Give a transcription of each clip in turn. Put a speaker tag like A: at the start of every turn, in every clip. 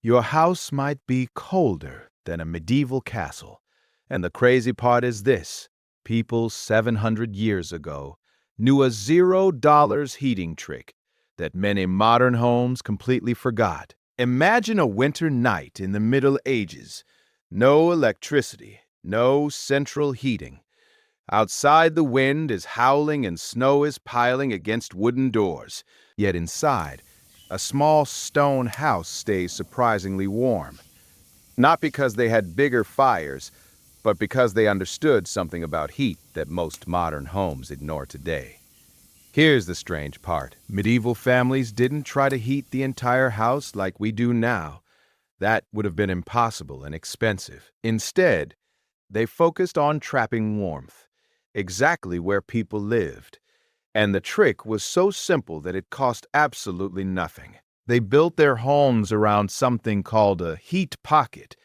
A: Your house might be colder than a medieval castle. And the crazy part is this: people 700 years ago knew a $0 heating trick that many modern homes completely forgot. Imagine a winter night in the Middle Ages. No electricity, no central heating. Outside, the wind is howling and snow is piling against wooden doors. Yet inside, a small stone house stays surprisingly warm. Not because they had bigger fires, but because they understood something about heat that most modern homes ignore today. Here's the strange part. Medieval families didn't try to heat the entire house like we do now. That would have been impossible and expensive. Instead, they focused on trapping warmth, exactly where people lived. And the trick was so simple that it cost absolutely nothing. They built their homes around something called a heat pocket.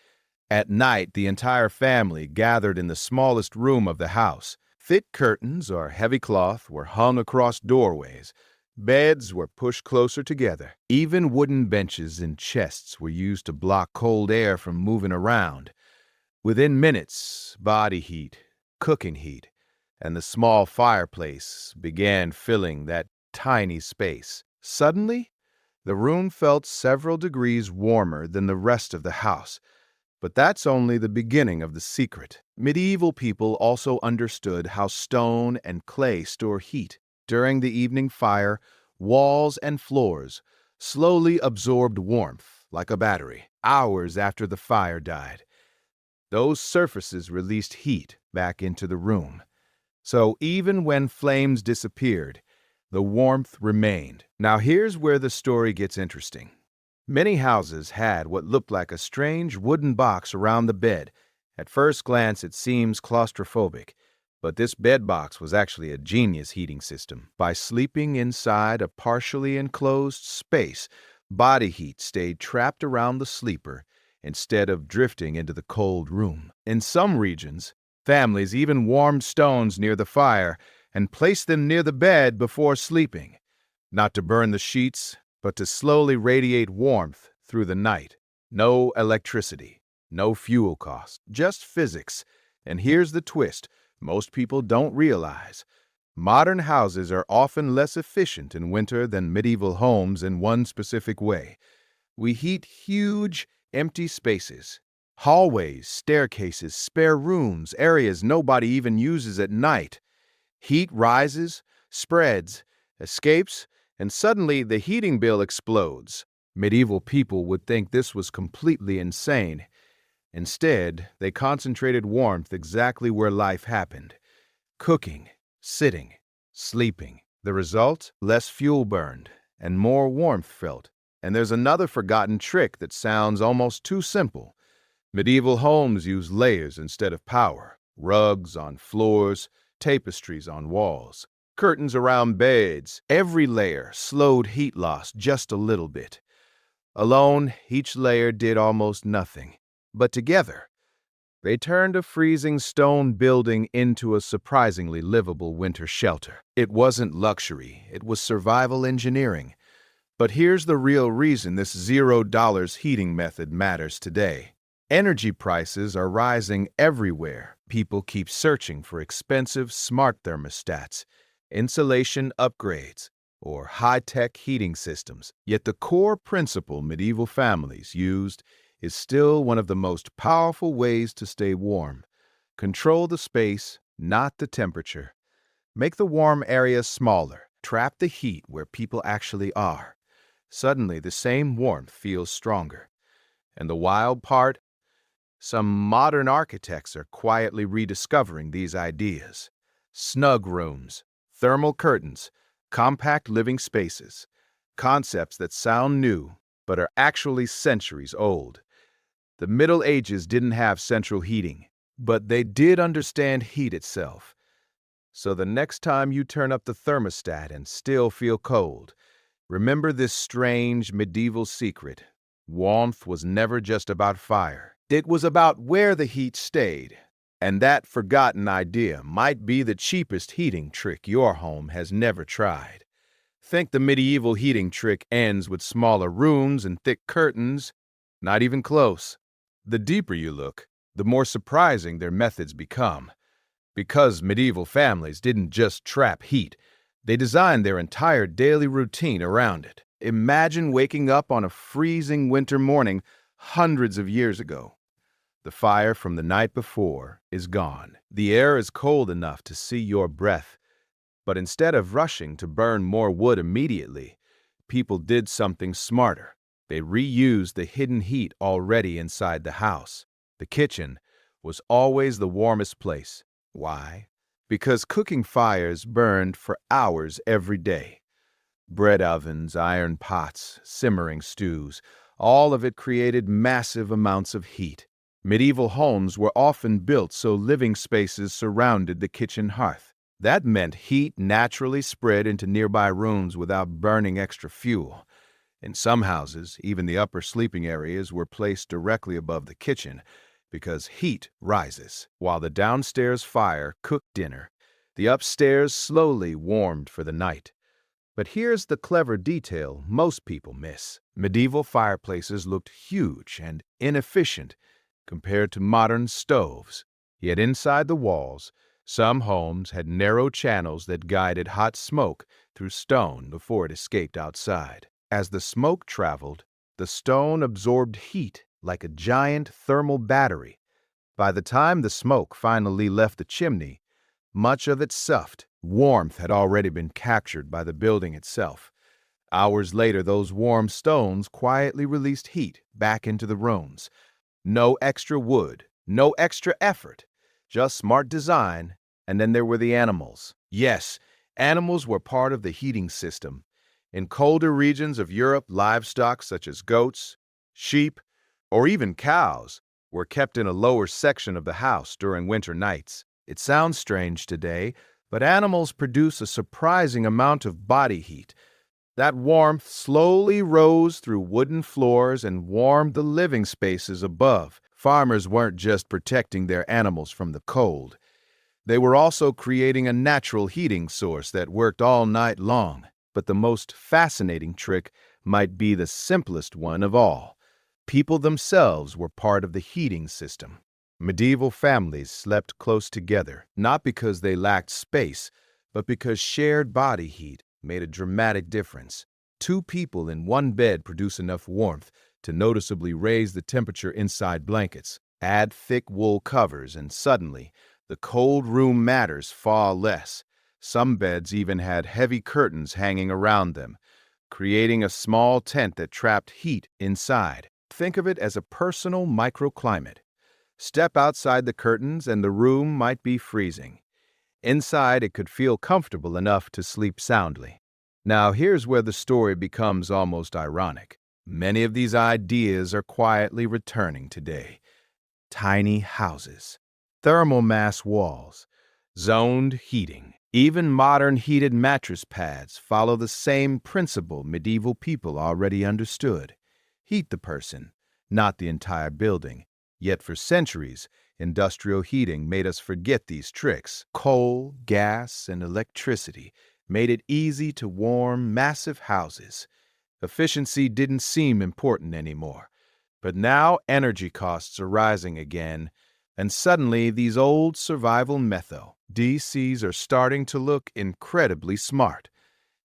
A: At night, the entire family gathered in the smallest room of the house. Thick curtains or heavy cloth were hung across doorways. Beds were pushed closer together. Even wooden benches and chests were used to block cold air from moving around. Within minutes, body heat, cooking heat, and the small fireplace began filling that tiny space. Suddenly, the room felt several degrees warmer than the rest of the house. But that's only the beginning of the secret. Medieval people also understood how stone and clay store heat. During the evening fire, walls and floors slowly absorbed warmth like a battery. Hours after the fire died, those surfaces released heat back into the room. So even when flames disappeared, the warmth remained. Now here's where the story gets interesting. Many houses had what looked like a strange wooden box around the bed. At first glance, it seems claustrophobic, but this bed box was actually a genius heating system. By sleeping inside a partially enclosed space, body heat stayed trapped around the sleeper instead of drifting into the cold room. In some regions, families even warmed stones near the fire and placed them near the bed before sleeping, not to burn the sheets, but to slowly radiate warmth through the night. No electricity, no fuel cost, just physics. And here's the twist most people don't realize. Modern houses are often less efficient in winter than medieval homes in one specific way. We heat huge, empty spaces. Hallways, staircases, spare rooms, areas nobody even uses at night. Heat rises, spreads, escapes, and suddenly the heating bill explodes. Medieval people would think this was completely insane. Instead, they concentrated warmth exactly where life happened: cooking, sitting, sleeping. The result? Less fuel burned and more warmth felt. And there's another forgotten trick that sounds almost too simple. Medieval homes used layers instead of power. Rugs on floors, tapestries on walls, curtains around beds. Every layer slowed heat loss just a little bit. Alone, each layer did almost nothing. But together, they turned a freezing stone building into a surprisingly livable winter shelter. It wasn't luxury, it was survival engineering. But here's the real reason this $0 heating method matters today. Energy prices are rising everywhere. People keep searching for expensive smart thermostats, insulation upgrades, or high-tech heating systems. Yet the core principle medieval families used is still one of the most powerful ways to stay warm. Control the space, not the temperature. Make the warm areas smaller. Trap the heat where people actually are. Suddenly, the same warmth feels stronger. And the wild part? Some modern architects are quietly rediscovering these ideas. Snug rooms, thermal curtains, compact living spaces. Concepts that sound new, but are actually centuries old. The Middle Ages didn't have central heating, but they did understand heat itself. So the next time you turn up the thermostat and still feel cold, remember this strange medieval secret. Warmth was never just about fire. It was about where the heat stayed. And that forgotten idea might be the cheapest heating trick your home has never tried. Think the medieval heating trick ends with smaller rooms and thick curtains. Not even close. The deeper you look, the more surprising their methods become. Because medieval families didn't just trap heat, they designed their entire daily routine around it. Imagine waking up on a freezing winter morning hundreds of years ago. The fire from the night before is gone. The air is cold enough to see your breath. But instead of rushing to burn more wood immediately, people did something smarter. They reused the hidden heat already inside the house. The kitchen was always the warmest place. Why? Because cooking fires burned for hours every day. Bread ovens, iron pots, simmering stews, all of it created massive amounts of heat. Medieval homes were often built so living spaces surrounded the kitchen hearth. That meant heat naturally spread into nearby rooms without burning extra fuel. In some houses, even the upper sleeping areas were placed directly above the kitchen, because heat rises. While the downstairs fire cooked dinner, the upstairs slowly warmed for the night. But here's the clever detail most people miss. Medieval fireplaces looked huge and inefficient compared to modern stoves. Yet inside the walls, some homes had narrow channels that guided hot smoke through stone before it escaped outside. As the smoke traveled, the stone absorbed heat like a giant thermal battery. By the time the smoke finally left the chimney, much of it soughed. Warmth had already been captured by the building itself. Hours later, those warm stones quietly released heat back into the rooms. No extra wood, no extra effort, just smart design. And then there were the animals. Yes, animals were part of the heating system. In colder regions of Europe, livestock such as goats, sheep, or even cows were kept in a lower section of the house during winter nights. It sounds strange today, but animals produce a surprising amount of body heat. That warmth slowly rose through wooden floors and warmed the living spaces above. Farmers weren't just protecting their animals from the cold. They were also creating a natural heating source that worked all night long. But the most fascinating trick might be the simplest one of all. People themselves were part of the heating system. Medieval families slept close together, not because they lacked space, but because shared body heat made a dramatic difference. Two people in one bed produce enough warmth to noticeably raise the temperature inside blankets. Add thick wool covers, and suddenly, the cold room matters far less. Some beds even had heavy curtains hanging around them, creating a small tent that trapped heat inside. Think of it as a personal microclimate. Step outside the curtains and the room might be freezing. Inside, it could feel comfortable enough to sleep soundly. Now, here's where the story becomes almost ironic. Many of these ideas are quietly returning today. Tiny houses, thermal mass walls, zoned heating. Even modern heated mattress pads follow the same principle medieval people already understood. Heat the person, not the entire building. Yet for centuries, industrial heating made us forget these tricks. Coal, gas, and electricity made it easy to warm massive houses. Efficiency didn't seem important anymore. But now energy costs are rising again, and suddenly these old survival DCs are starting to look incredibly smart.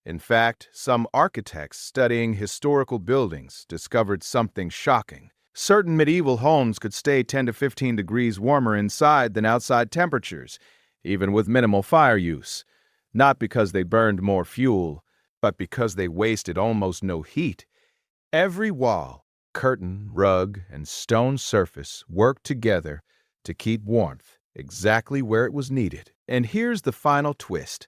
A: In fact, some architects studying historical buildings discovered something shocking. Certain medieval homes could stay 10 to 15 degrees warmer inside than outside temperatures, even with minimal fire use. Not because they burned more fuel, but because they wasted almost no heat. Every wall, curtain, rug, and stone surface worked together to keep warmth exactly where it was needed. And here's the final twist.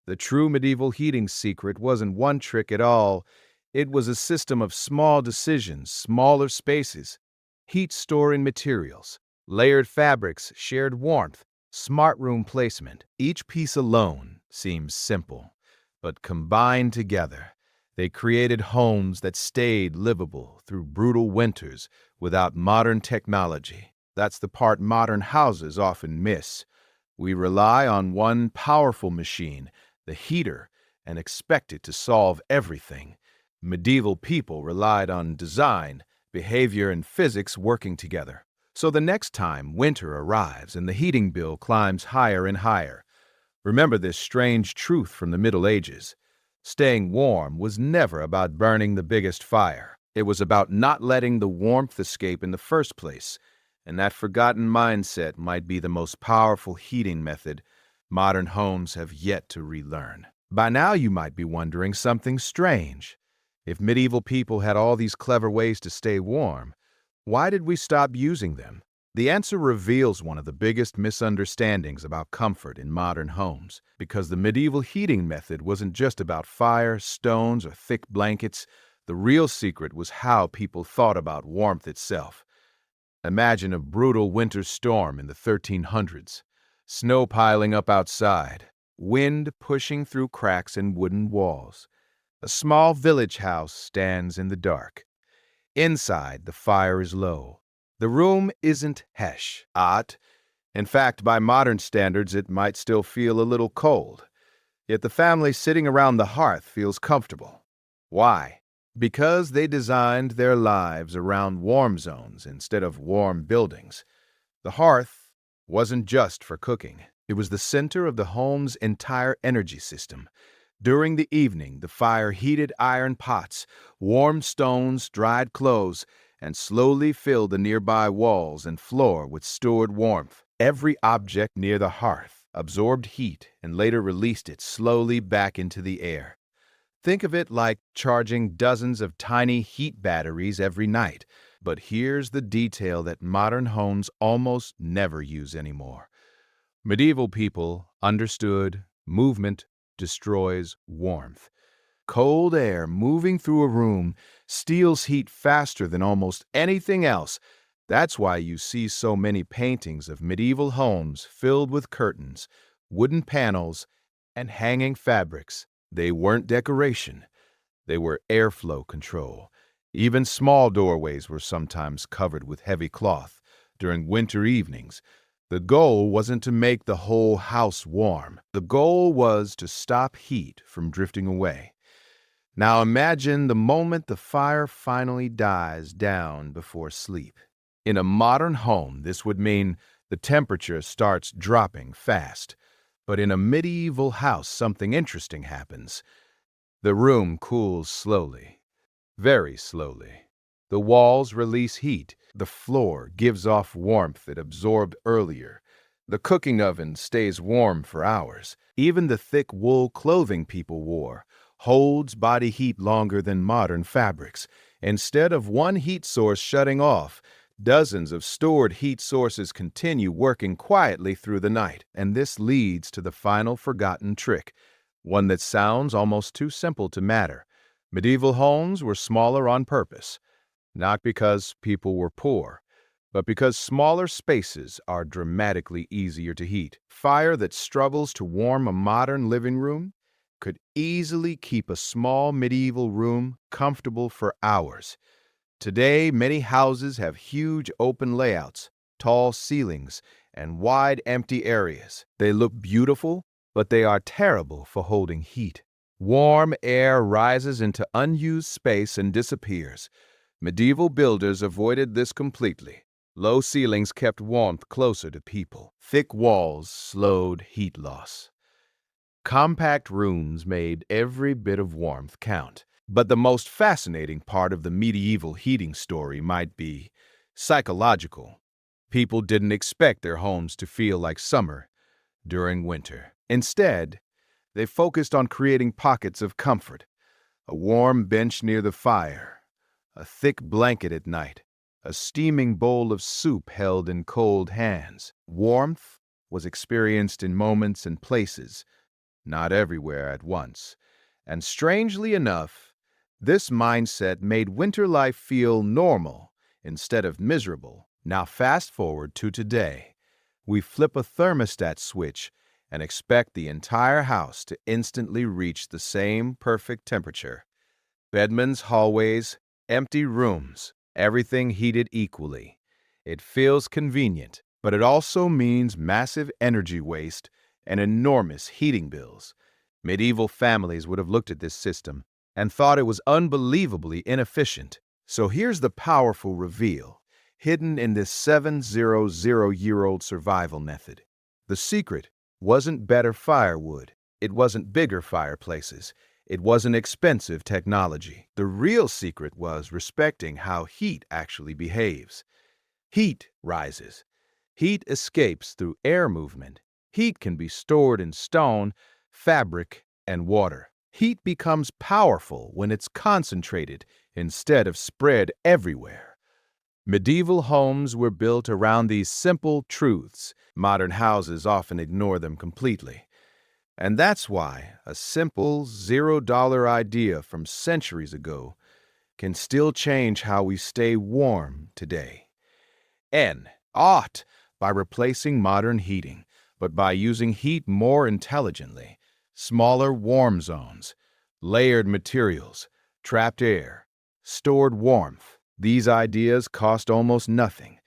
A: The true medieval heating secret wasn't one trick at all. It was a system of small decisions, smaller spaces, heat storing materials, layered fabrics, shared warmth, smart room placement. Each piece alone seems simple, but combined together, they created homes that stayed livable through brutal winters without modern technology. That's the part modern houses often miss. We rely on one powerful machine, the heater, and expect it to solve everything. Medieval people relied on design, behavior and physics working together. So the next time winter arrives and the heating bill climbs higher and higher, remember this strange truth from the Middle Ages. Staying warm was never about burning the biggest fire. It was about not letting the warmth escape in the first place, and that forgotten mindset might be the most powerful heating method modern homes have yet to relearn. By now you might be wondering something strange. If medieval people had all these clever ways to stay warm, why did we stop using them? The answer reveals one of the biggest misunderstandings about comfort in modern homes, because the medieval heating method wasn't just about fire, stones, or thick blankets. The real secret was how people thought about warmth itself. Imagine a brutal winter storm in the 1300s. Snow piling up outside, wind pushing through cracks in wooden walls. A small village house stands in the dark. Inside, the fire is low. The room isn't hot. In fact, by modern standards, it might still feel a little cold. Yet the family sitting around the hearth feels comfortable. Why? Because they designed their lives around warm zones instead of warm buildings. The hearth wasn't just for cooking. It was the center of the home's entire energy system. During the evening, the fire heated iron pots, warmed stones, dried clothes, and slowly filled the nearby walls and floor with stored warmth. Every object near the hearth absorbed heat and later released it slowly back into the air. Think of it like charging dozens of tiny heat batteries every night. But here's the detail that modern homes almost never use anymore. Medieval people understood movement destroys warmth. Cold air moving through a room steals heat faster than almost anything else. That's why you see so many paintings of medieval homes filled with curtains, wooden panels, and hanging fabrics. They weren't decoration. They were airflow control. Even small doorways were sometimes covered with heavy cloth. During winter evenings, the goal wasn't to make the whole house warm. The goal was to stop heat from drifting away. Now imagine the moment the fire finally dies down before sleep. In a modern home, this would mean the temperature starts dropping fast. But in a medieval house, something interesting happens. The room cools slowly. Very slowly. The walls release heat. The floor gives off warmth it absorbed earlier. The cooking oven stays warm for hours. Even the thick wool clothing people wore holds body heat longer than modern fabrics. Instead of one heat source shutting off, dozens of stored heat sources continue working quietly through the night. And this leads to the final forgotten trick, one that sounds almost too simple to matter. Medieval homes were smaller on purpose, not because people were poor, but because smaller spaces are dramatically easier to heat. Fire that struggles to warm a modern living room could easily keep a small medieval room comfortable for hours. Today, many houses have huge open layouts, tall ceilings, and wide empty areas. They look beautiful, but they are terrible for holding heat. Warm air rises into unused space and disappears. Medieval builders avoided this completely. Low ceilings kept warmth closer to people. Thick walls slowed heat loss. Compact rooms made every bit of warmth count. But the most fascinating part of the medieval heating story might be psychological. People didn't expect their homes to feel like summer during winter. Instead, they focused on creating pockets of comfort. A warm bench near the fire, a thick blanket at night, a steaming bowl of soup held in cold hands. Warmth was experienced in moments and places, not everywhere at once. And strangely enough, this mindset made winter life feel normal instead of miserable. Now fast forward to today. We flip a thermostat switch and expect the entire house to instantly reach the same perfect temperature. Bedrooms, hallways, empty rooms, everything heated equally. It feels convenient, but it also means massive energy waste and enormous heating bills. Medieval families would have looked at this system and thought it was unbelievably inefficient. So here's the powerful reveal, hidden in this 700-year-old survival method. The secret wasn't better firewood. It wasn't bigger fireplaces. It wasn't expensive technology. The real secret was respecting how heat actually behaves. Heat rises. Heat escapes through air movement. Heat can be stored in stone, fabric, and water. Heat becomes powerful when it's concentrated instead of spread everywhere. Medieval homes were built around these simple truths. Modern houses often ignore them completely. And that's why a simple $0 idea from centuries ago can still change how we stay warm today. Not by replacing modern heating, but by using heat more intelligently. Smaller warm zones, layered materials, trapped air, stored warmth. These ideas cost almost nothing,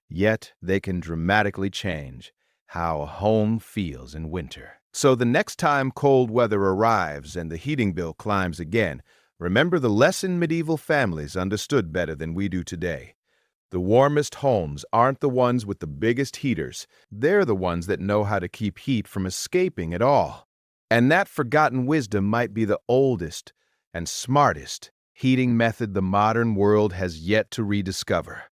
A: yet they can dramatically change how a home feels in winter. So the next time cold weather arrives and the heating bill climbs again, remember the lesson medieval families understood better than we do today. The warmest homes aren't the ones with the biggest heaters. They're the ones that know how to keep heat from escaping at all. And that forgotten wisdom might be the oldest and smartest heating method the modern world has yet to rediscover.